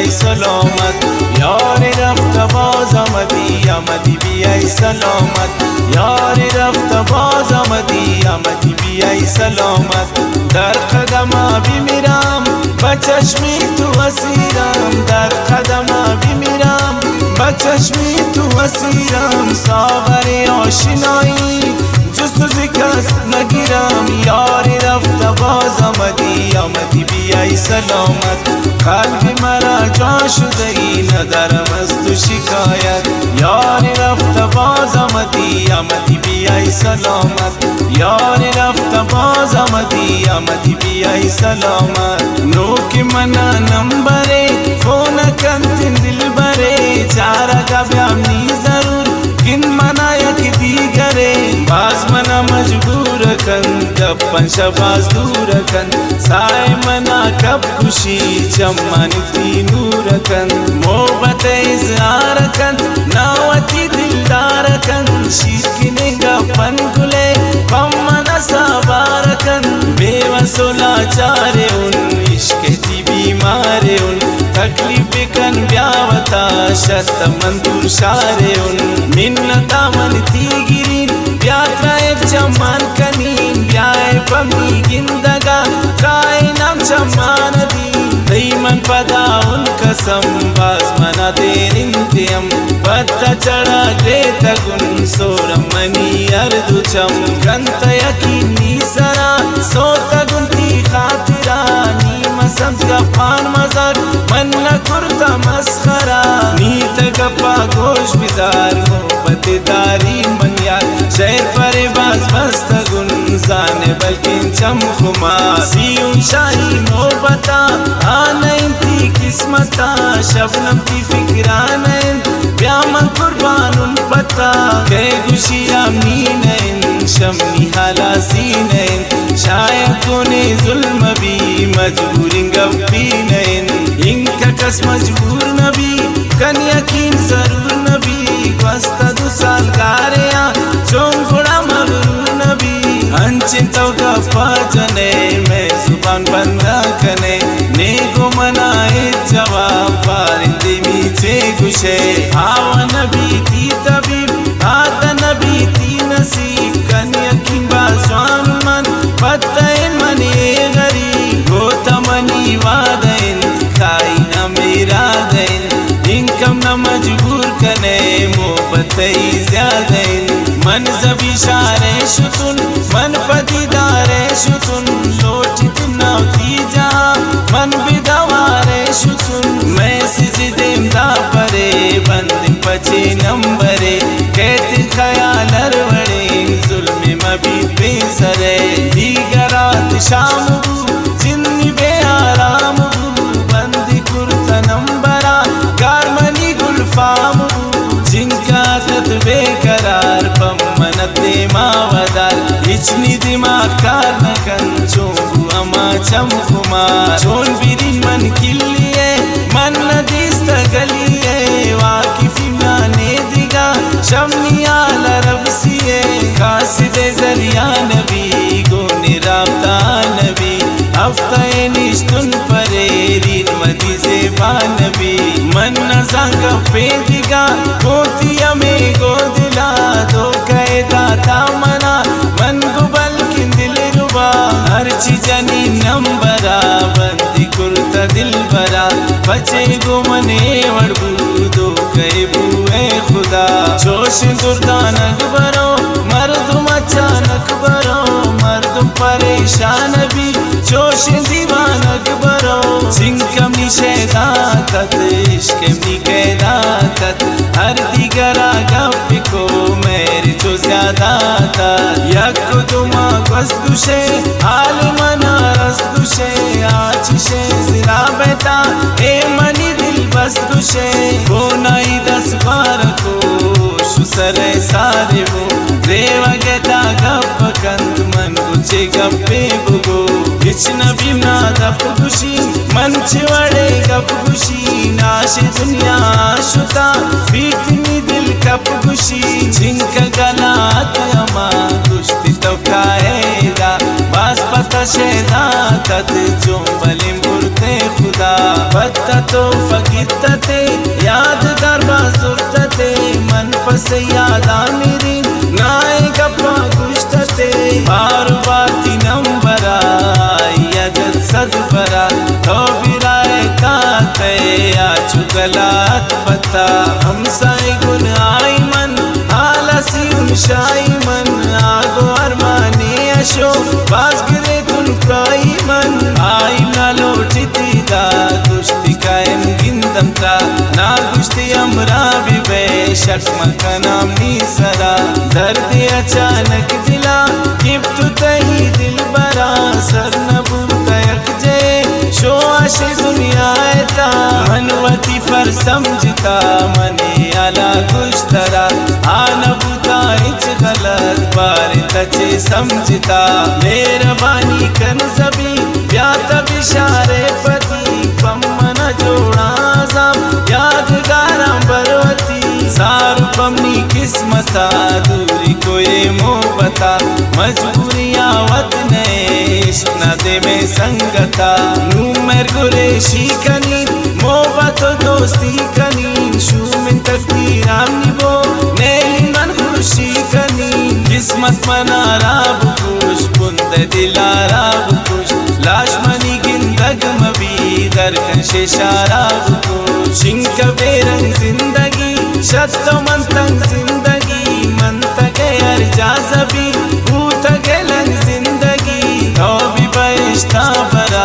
بیائی سلامت یار رفت باز آمدی آمدی بیائی سلامت یار رفت باز آمدی آمدی بیائی سلامت در قدم بمیرم بچشمی تو اسیرم در قدم بمیرم بچشمی تو اسیرم ساغر آشنایی جست و کس نگیرم یار رفت باز آمدی آمدی بیائی سلامت قلب مرا جا شده ای ندارم از تو شکایت یار رفت باز آمدی آمدی بیائی سلامت یار رفت باز آمدی آمدی بیائی سلامت نوک منا نمبرے فون کنتن دل برے چارا کا بیامنی ضرور کن منا یک دیگرے باز منا مجبور کن گپن شباز دور کن سائے منا کب خوشی چمنتی نور کن محبت اظہار کن ناوتی دلدار کن شیرکنے گپن گلے پم منا سابار کن بے وصولا چارے ان عشق تی بیمارے ان تکلیف کن بیاوتا شت مندور شارے ان منتا منتی گرین بیاترا ایک چمان کنین بیائے پمی گندگا کائے نام چمان دی دیمن پدا ان قسم باز منا دیر انتیم پتا چڑا گریتا گن سورم منی اردو چم گنتا یقینی سرا سوتا گنتی خاطرہ نیم سمت گپان مزار من نکرتا مسخرہ نیت گپا گوش بیدار محبت داری من یاد شہر پر باز بستا گن زانے بلکن چم خمار سیون شاہی محبتا آنائن تی قسمتا شبنم تی فکرانائن بیامن قربان ان پتا کئے گوشی آمینائن شمنی حالا سینائن شاید کونے ظلم بھی مجبورین گفینائن ان کا کس مجبور نبی کن یقین ضرور نبی گوستا دو سال گاریا چون گڑا مغرور نبی انچن تو گفا جنے میں زبان بندہ کنے نیگو منائے جواب بارندے میچے گوشے آوا نبی تی طبیب آتا نبی تی نصیب کن یقین بازوان من پتائن منی غریب گوتا منی وادائن کائنا میرا دین انکم نہ مجبور کنے محبت زیادین من زبی شارے شتن من پدیدارے شتن لوٹی تناوتی جہاں من بدوارے شتن میں سجدیم دا پرے بندم پچے نمبرے کہتے خیال اروڑے ظلم مبید بے سرے دیگرات شام بو جنی بے آرام بو بندی کرتا نمبرہ کارمنی گلفام بو جن کا عادت بے قرار پم منت ماودار اچنی دماغ کار نکن چونگو اما چم خمار چون بیرین من کلیے من ندیست گلیے واقفی مانے دیگا شمنی آل رب سیے قاصد ذریعہ نبی گونے رابطہ نبی ہفتہ نشتن پرے رین مدی زیبا نبی من نزانگا پیدگا کوتی ہمیں گو دلا دو کہے داتا منا من گبل کن دل ربا ہر چی جنی نمبرا بندی کرتا دل برا بچے گو منے وڑبو دو کہے بوئے خدا جوش دردانک برو مردم اچانک برو مردم پریشان بھی جوش دیوانک برو سنکم نیشے داکت عشقم نکے داکت ہر دیگرہ گپ کو میرے جو زیادہ تا یک دما گوز دوشے حال منا رس دوشے آچشے زرا بیتا اے منی دل بس دوشے گونائی دس بارکو شو سر سارے وہ ریوہ گیتا گپ کند من گچے گپے بگو کچھ نبی نادپ گوشی من چوڑے گپ گوشی ناش دنیا شتا بیٹنی دل کپ گوشی جن کا گلات اما گشتی تو کائے دا جاز پتہ شہداتت جنبلیم برتے خدا بتا تو فقیدتے یاد دربا زرتتے من پس یادا میری نائے گپا گشتتے بار باتی نمبرا یدت صد برا تو برائے کاتے یا چکلات پتا ہم سائی گن آئی من حالا سیم شائی من آگو ارمانی اشو باز گرے تن پرائی من آئی نا لوٹی تیدا گشتی کائم گندم تا نا گشتی امرا بھی بے شک مکنام نی سرا درد اچانک دلا کبتو تہی دل برا سر نبوتا یک جے شو آش دنیا ایتا منوتی فر سمجھتا منی علا گشترا آنا بوتا اچ غلط بار تچے سمجھتا میربانی کن زبی بیاتا بشارے پتی پمن جوڑا عذاب یادگاراں بروتی سار پمنی قسمتا دوری کوئی محبتا مجبوریاں وطنے اشنا دے میں سنگتا نومر گریشی کنین محبت و دوستی کنین شو من تقدیرام نبو نیلی من خوشی کنین قسمت منا راب کش بند دلا راب کش لاش منی گندگ مبی درکنش شاراب کش شنک بیرنگ زندگی شد و منتنگ زندگی منتگ ارجا زبی بوتگ لنگ زندگی تو بھی بہشتا برا